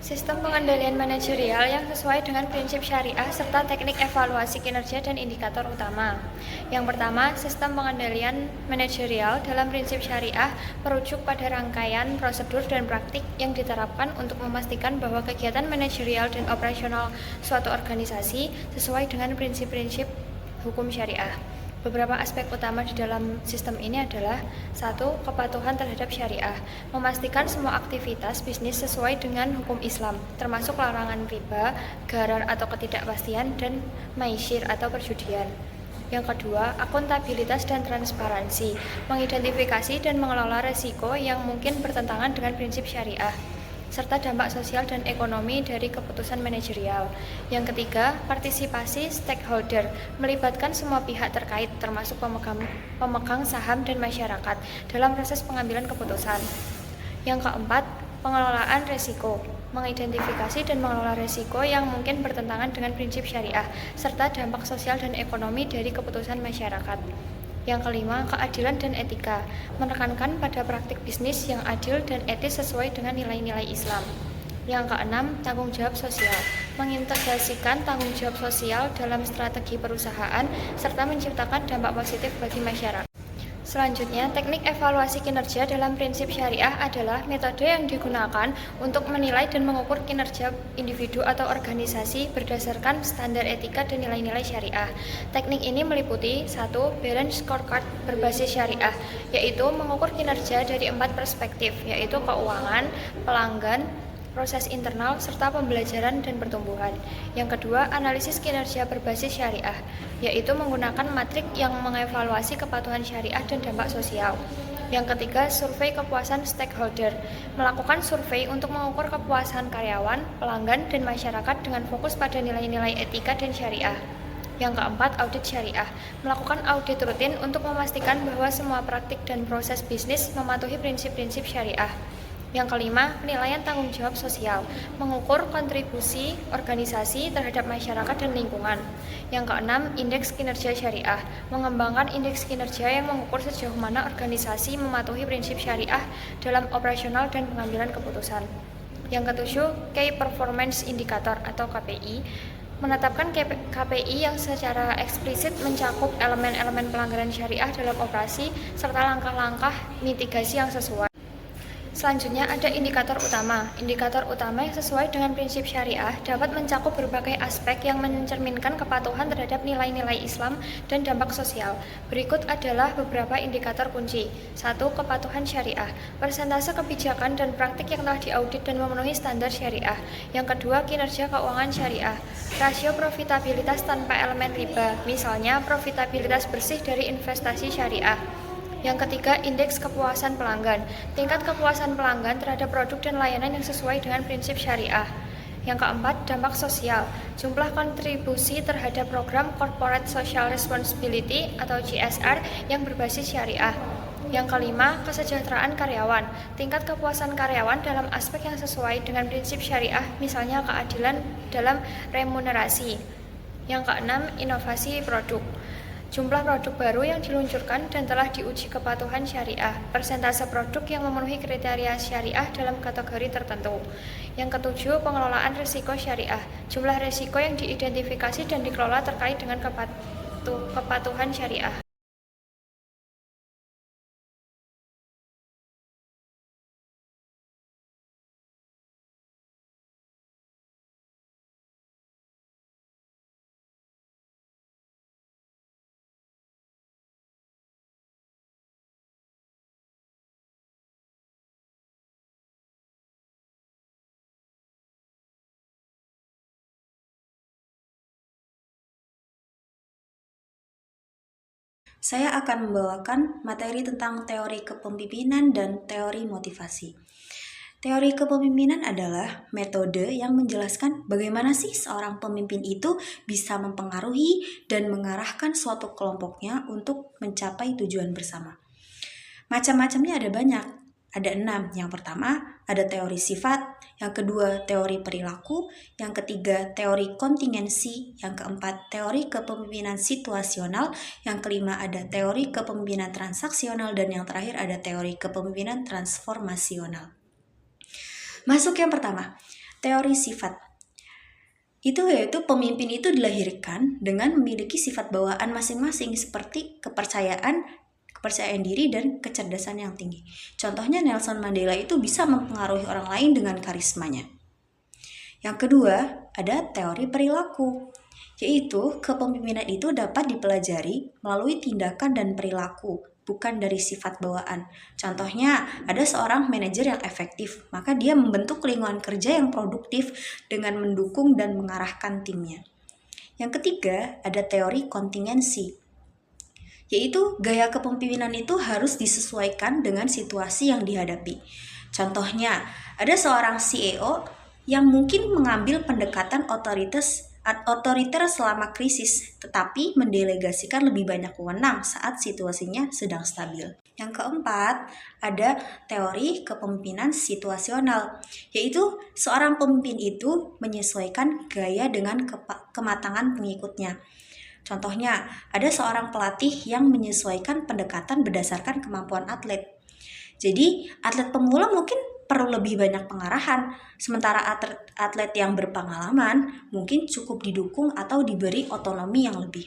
Sistem pengendalian manajerial yang sesuai dengan prinsip syariah serta teknik evaluasi kinerja dan indikator utama. Yang pertama, sistem pengendalian manajerial dalam prinsip syariah merujuk pada rangkaian prosedur dan praktik yang diterapkan untuk memastikan bahwa kegiatan manajerial dan operasional suatu organisasi sesuai dengan prinsip-prinsip hukum syariah. Beberapa aspek utama di dalam sistem ini adalah: 1. Kepatuhan terhadap syariah, memastikan semua aktivitas bisnis sesuai dengan hukum Islam, termasuk larangan riba, gharar atau ketidakpastian, dan maisir atau perjudian. Yang kedua, akuntabilitas dan transparansi, mengidentifikasi dan mengelola resiko yang mungkin bertentangan dengan prinsip syariah, serta dampak sosial dan ekonomi dari keputusan manajerial. Yang ketiga, partisipasi stakeholder, melibatkan semua pihak terkait termasuk pemegang saham dan masyarakat dalam proses pengambilan keputusan. Yang keempat, pengelolaan risiko, mengidentifikasi dan mengelola risiko yang mungkin bertentangan dengan prinsip syariah, serta dampak sosial dan ekonomi dari keputusan masyarakat. Yang kelima, keadilan dan etika, menekankan pada praktik bisnis yang adil dan etis sesuai dengan nilai-nilai Islam. Yang keenam, tanggung jawab sosial, mengintegrasikan tanggung jawab sosial dalam strategi perusahaan serta menciptakan dampak positif bagi masyarakat. Selanjutnya, teknik evaluasi kinerja dalam prinsip syariah adalah metode yang digunakan untuk menilai dan mengukur kinerja individu atau organisasi berdasarkan standar etika dan nilai-nilai syariah. Teknik ini meliputi: 1. Balance scorecard berbasis syariah, yaitu mengukur kinerja dari 4 perspektif, yaitu keuangan, pelanggan, proses internal, serta pembelajaran dan pertumbuhan. Yang kedua, analisis kinerja berbasis syariah, yaitu menggunakan matrik yang mengevaluasi kepatuhan syariah dan dampak sosial. Yang ketiga, survei kepuasan stakeholder, melakukan survei untuk mengukur kepuasan karyawan, pelanggan, dan masyarakat dengan fokus pada nilai-nilai etika dan syariah. Yang keempat, audit syariah, melakukan audit rutin untuk memastikan bahwa semua praktik dan proses bisnis mematuhi prinsip-prinsip syariah. Yang kelima, penilaian tanggung jawab sosial, mengukur kontribusi organisasi terhadap masyarakat dan lingkungan. Yang keenam, indeks kinerja syariah, mengembangkan indeks kinerja yang mengukur sejauh mana organisasi mematuhi prinsip syariah dalam operasional dan pengambilan keputusan. Yang ketujuh, Key Performance Indicator atau KPI, menetapkan KPI yang secara eksplisit mencakup elemen-elemen pelanggaran syariah dalam operasi serta langkah-langkah mitigasi yang sesuai. Selanjutnya ada indikator utama. Indikator utama yang sesuai dengan prinsip syariah dapat mencakup berbagai aspek yang mencerminkan kepatuhan terhadap nilai-nilai Islam dan dampak sosial. Berikut adalah beberapa indikator kunci. 1. Kepatuhan syariah, persentase kebijakan dan praktik yang telah diaudit dan memenuhi standar syariah. Yang kedua, kinerja keuangan syariah, rasio profitabilitas tanpa elemen riba, misalnya profitabilitas bersih dari investasi syariah. Yang ketiga, indeks kepuasan pelanggan, tingkat kepuasan pelanggan terhadap produk dan layanan yang sesuai dengan prinsip syariah. Yang keempat, dampak sosial, jumlah kontribusi terhadap program Corporate Social Responsibility atau CSR yang berbasis syariah. Yang kelima, kesejahteraan karyawan, tingkat kepuasan karyawan dalam aspek yang sesuai dengan prinsip syariah, misalnya keadilan dalam remunerasi. Yang keenam, inovasi produk, jumlah produk baru yang diluncurkan dan telah diuji kepatuhan syariah, persentase produk yang memenuhi kriteria syariah dalam kategori tertentu. Yang ketujuh, pengelolaan risiko syariah, jumlah risiko yang diidentifikasi dan dikelola terkait dengan kepatuhan syariah. Saya akan membawakan materi tentang teori kepemimpinan dan teori motivasi. Teori kepemimpinan adalah metode yang menjelaskan bagaimana sih seorang pemimpin itu bisa mempengaruhi dan mengarahkan suatu kelompoknya untuk mencapai tujuan bersama. Macam-macamnya ada banyak, ada 6. Yang pertama, ada teori sifat, yang kedua, teori perilaku, yang ketiga, teori kontingensi, yang keempat, teori kepemimpinan situasional, yang kelima, ada teori kepemimpinan transaksional, dan yang terakhir ada teori kepemimpinan transformasional. Masuk yang pertama, Teori sifat itu yaitu pemimpin itu dilahirkan dengan memiliki sifat bawaan masing-masing seperti kepercayaan diri dan kecerdasan yang tinggi. Contohnya Nelson Mandela itu bisa mempengaruhi orang lain dengan karismanya. Yang kedua, ada teori perilaku, yaitu kepemimpinan itu dapat dipelajari melalui tindakan dan perilaku, bukan dari sifat bawaan. Contohnya, ada seorang manajer yang efektif, maka dia membentuk lingkungan kerja yang produktif dengan mendukung dan mengarahkan timnya. Yang ketiga, ada teori kontingensi, yaitu gaya kepemimpinan itu harus disesuaikan dengan situasi yang dihadapi. Contohnya, ada seorang CEO yang mungkin mengambil pendekatan otoriter selama krisis, tetapi mendelegasikan lebih banyak wewenang saat situasinya sedang stabil. Yang keempat, ada teori kepemimpinan situasional, yaitu seorang pemimpin itu menyesuaikan gaya dengan kematangan pengikutnya. Contohnya, ada seorang pelatih yang menyesuaikan pendekatan berdasarkan kemampuan atlet. Jadi, atlet pemula mungkin perlu lebih banyak pengarahan, sementara atlet yang berpengalaman mungkin cukup didukung atau diberi otonomi yang lebih.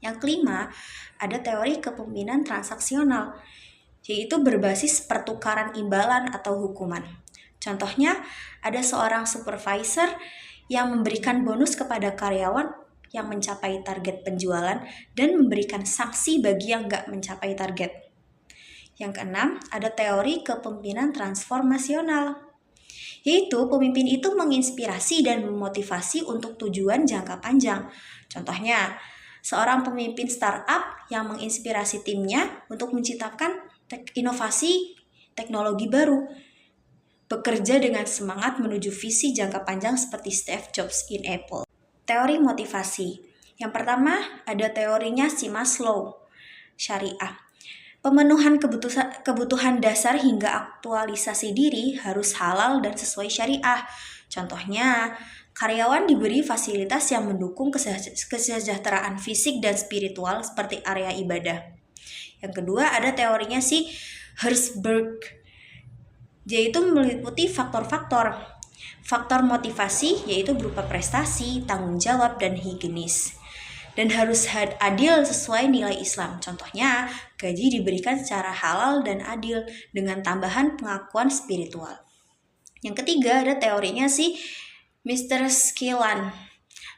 Yang kelima, ada teori kepemimpinan transaksional, yaitu berbasis pertukaran imbalan atau hukuman. Contohnya, ada seorang supervisor yang memberikan bonus kepada karyawan yang mencapai target penjualan dan memberikan sanksi bagi yang nggak mencapai target. Yang keenam, ada teori kepemimpinan transformasional, yaitu pemimpin itu menginspirasi dan memotivasi untuk tujuan jangka panjang. Contohnya, seorang pemimpin startup yang menginspirasi timnya untuk menciptakan inovasi teknologi baru, bekerja dengan semangat menuju visi jangka panjang seperti Steve Jobs in Apple. Teori motivasi. Yang pertama, ada teorinya si Maslow, syariah. Pemenuhan kebutuhan dasar hingga aktualisasi diri harus halal dan sesuai syariah. Contohnya, karyawan diberi fasilitas yang mendukung kesejahteraan fisik dan spiritual seperti area ibadah. Yang kedua, ada teorinya si Herzberg, yaitu meliputi faktor-faktor. Faktor motivasi yaitu berupa prestasi, tanggung jawab, dan higienis. Dan harus adil sesuai nilai Islam. Contohnya, gaji diberikan secara halal dan adil dengan tambahan pengakuan spiritual. Yang ketiga, ada teorinya si Mr. Skillan.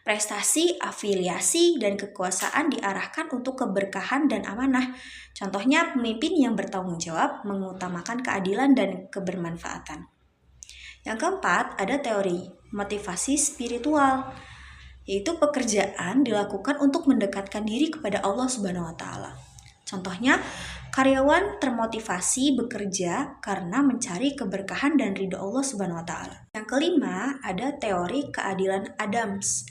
Prestasi, afiliasi, dan kekuasaan diarahkan untuk keberkahan dan amanah. Contohnya, pemimpin yang bertanggung jawab mengutamakan keadilan dan kebermanfaatan. Yang keempat, ada teori motivasi spiritual, yaitu pekerjaan dilakukan untuk mendekatkan diri kepada Allah Subhanahu wa Ta'ala. Contohnya, karyawan termotivasi bekerja karena mencari keberkahan dan ridho Allah Subhanahu wa Ta'ala. Yang kelima, ada teori keadilan Adams.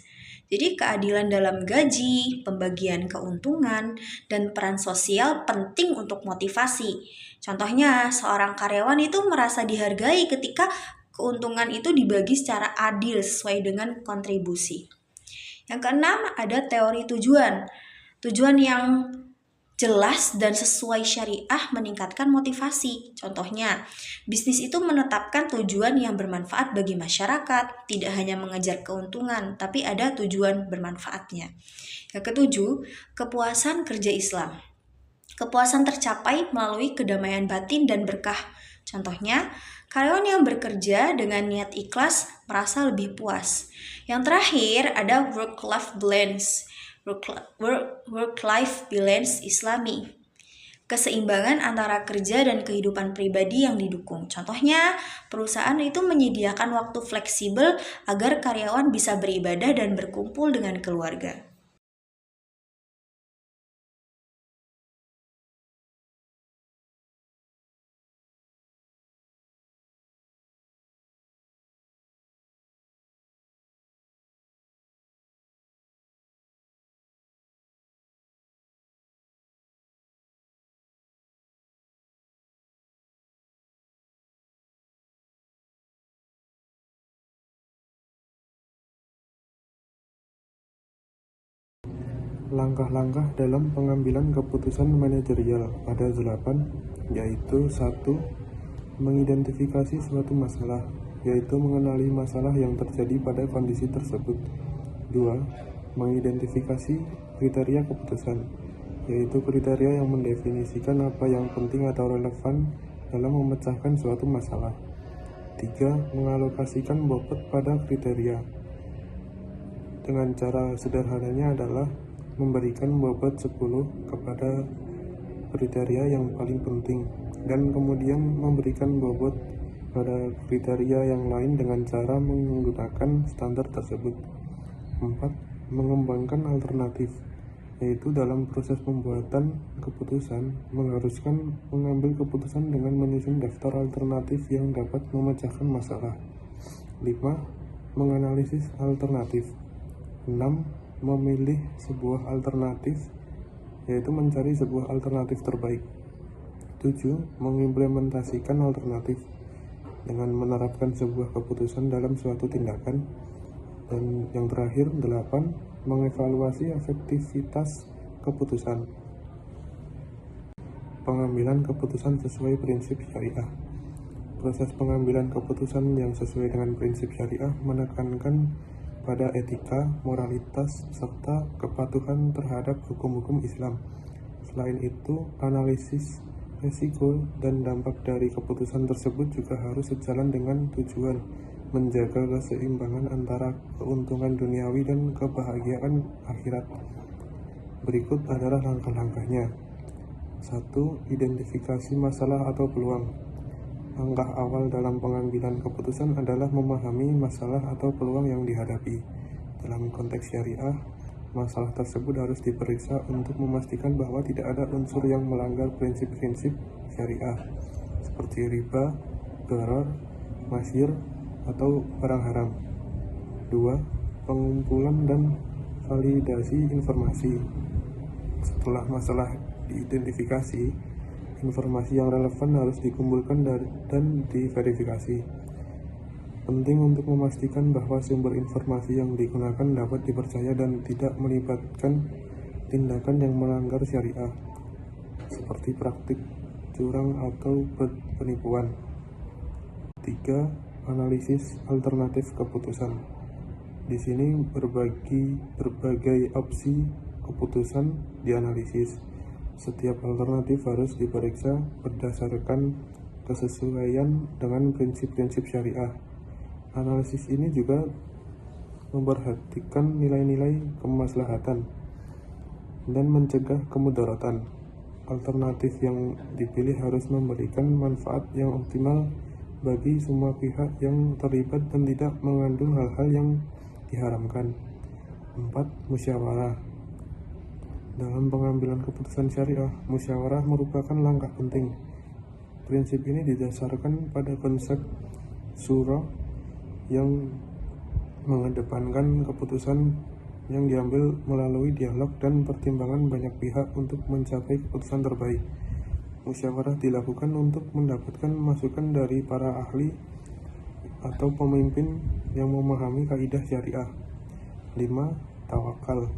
Jadi, keadilan dalam gaji, pembagian keuntungan, dan peran sosial penting untuk motivasi. Contohnya, seorang karyawan itu merasa dihargai ketika keuntungan itu dibagi secara adil sesuai dengan kontribusi. Yang keenam, ada teori tujuan. Tujuan yang jelas dan sesuai syariah meningkatkan motivasi. Contohnya, bisnis itu menetapkan tujuan yang bermanfaat bagi masyarakat, tidak hanya mengejar keuntungan, tapi ada tujuan bermanfaatnya. Yang ketujuh, kepuasan kerja Islam. Kepuasan tercapai melalui kedamaian batin dan berkah. Contohnya, karyawan yang bekerja dengan niat ikhlas merasa lebih puas. Yang terakhir, ada work-life balance. Work-life balance Islami. Keseimbangan antara kerja dan kehidupan pribadi yang didukung. Contohnya, perusahaan itu menyediakan waktu fleksibel agar karyawan bisa beribadah dan berkumpul dengan keluarga. Langkah-langkah dalam pengambilan keputusan manajerial ada 8, yaitu 1. Mengidentifikasi suatu masalah. yaitu mengenali masalah yang terjadi pada kondisi tersebut. 2. Mengidentifikasi kriteria keputusan, yaitu kriteria yang mendefinisikan apa yang penting atau relevan dalam memecahkan suatu masalah. 3. Mengalokasikan bobot pada kriteria. Dengan cara sederhananya adalah memberikan bobot 10 kepada kriteria yang paling penting, dan kemudian memberikan bobot pada kriteria yang lain dengan cara menggunakan standar tersebut. 4. Mengembangkan alternatif, yaitu dalam proses pembuatan keputusan mengharuskan mengambil keputusan dengan menyusun daftar alternatif yang dapat memecahkan masalah. 5. Menganalisis alternatif. 6. Memilih sebuah alternatif, yaitu mencari sebuah alternatif terbaik. 7. Mengimplementasikan alternatif dengan menerapkan sebuah keputusan dalam suatu tindakan. Dan yang terakhir, 8. Mengevaluasi efektivitas keputusan. Pengambilan keputusan sesuai prinsip syariah. Proses pengambilan keputusan yang sesuai dengan prinsip syariah menekankan pada etika, moralitas, serta kepatuhan terhadap hukum-hukum Islam. Selain itu, analisis risiko dan dampak dari keputusan tersebut juga harus sejalan dengan tujuan menjaga keseimbangan antara keuntungan duniawi dan kebahagiaan akhirat. Berikut adalah langkah-langkahnya. 1. Identifikasi masalah atau peluang. Langkah awal dalam pengambilan keputusan adalah memahami masalah atau peluang yang dihadapi. Dalam konteks syariah, masalah tersebut harus diperiksa untuk memastikan bahwa tidak ada unsur yang melanggar prinsip-prinsip syariah, seperti riba, gharar, masyir, atau barang haram. 2. Pengumpulan dan validasi informasi. Setelah masalah diidentifikasi, informasi yang relevan harus dikumpulkan dan diverifikasi. Penting untuk memastikan bahwa sumber informasi yang digunakan dapat dipercaya dan tidak melibatkan tindakan yang melanggar syariah, seperti praktik curang atau penipuan. 3. Analisis alternatif keputusan. Di sini berbagai opsi keputusan dianalisis. Setiap alternatif harus diperiksa berdasarkan kesesuaian dengan prinsip-prinsip syariah. Analisis ini juga memperhatikan nilai-nilai kemaslahatan dan mencegah kemudaratan. Alternatif yang dipilih harus memberikan manfaat yang optimal bagi semua pihak yang terlibat dan tidak mengandung hal-hal yang diharamkan. 4. Musyawarah. Dalam pengambilan keputusan syariah, musyawarah merupakan langkah penting. Prinsip ini didasarkan pada konsep syura yang mengedepankan keputusan yang diambil melalui dialog dan pertimbangan banyak pihak untuk mencapai keputusan terbaik. Musyawarah dilakukan untuk mendapatkan masukan dari para ahli atau pemimpin yang memahami kaidah syariah. 5. Tawakal.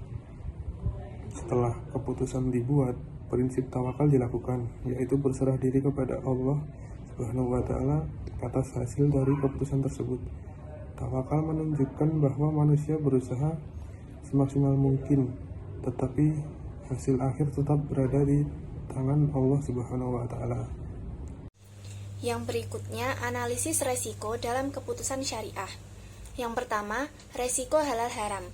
Setelah keputusan dibuat, prinsip tawakal dilakukan, yaitu berserah diri kepada Allah Subhanahu wa Ta'ala atas hasil dari keputusan tersebut. Tawakal menunjukkan bahwa manusia berusaha semaksimal mungkin, tetapi hasil akhir tetap berada di tangan Allah Subhanahu wa Ta'ala. Yang berikutnya, analisis resiko dalam keputusan syariah. Yang pertama, resiko halal haram.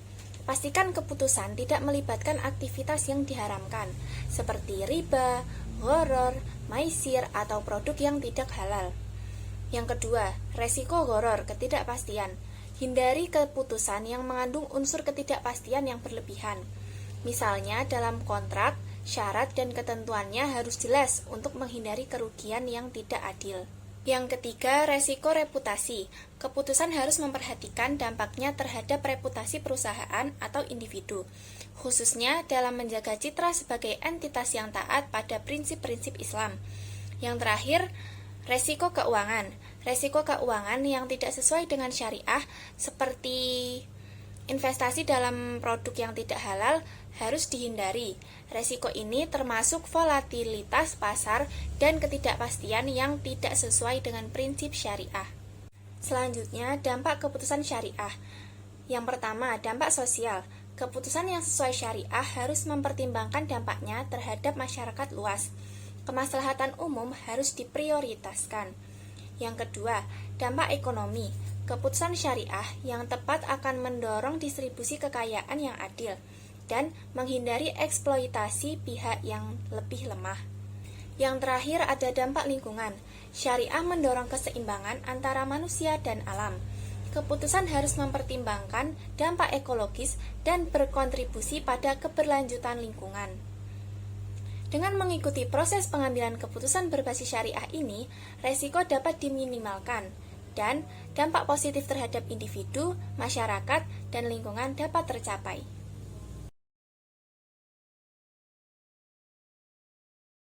Pastikan keputusan tidak melibatkan aktivitas yang diharamkan, seperti riba, gharar, maisir, atau produk yang tidak halal. Yang kedua, resiko gharar, ketidakpastian. Hindari keputusan yang mengandung unsur ketidakpastian yang berlebihan. Misalnya dalam kontrak, syarat dan ketentuannya harus jelas untuk menghindari kerugian yang tidak adil. Yang ketiga, resiko reputasi. Keputusan harus memperhatikan dampaknya terhadap reputasi perusahaan atau individu, khususnya dalam menjaga citra sebagai entitas yang taat pada prinsip-prinsip Islam. Yang terakhir, resiko keuangan. Resiko keuangan yang tidak sesuai dengan syariah, seperti investasi dalam produk yang tidak halal, harus dihindari. Resiko ini termasuk volatilitas pasar dan ketidakpastian yang tidak sesuai dengan prinsip syariah. Selanjutnya, dampak keputusan syariah. Yang pertama, dampak sosial. Keputusan yang sesuai syariah harus mempertimbangkan dampaknya terhadap masyarakat luas. Kemaslahatan umum harus diprioritaskan. Yang kedua, dampak ekonomi. Keputusan syariah yang tepat akan mendorong distribusi kekayaan yang adil dan menghindari eksploitasi pihak yang lebih lemah. Yang terakhir ada dampak lingkungan. Syariah mendorong keseimbangan antara manusia dan alam. Keputusan harus mempertimbangkan dampak ekologis dan berkontribusi pada keberlanjutan lingkungan. Dengan mengikuti proses pengambilan keputusan berbasis syariah ini, resiko dapat diminimalkan dan dampak positif terhadap individu, masyarakat, dan lingkungan dapat tercapai.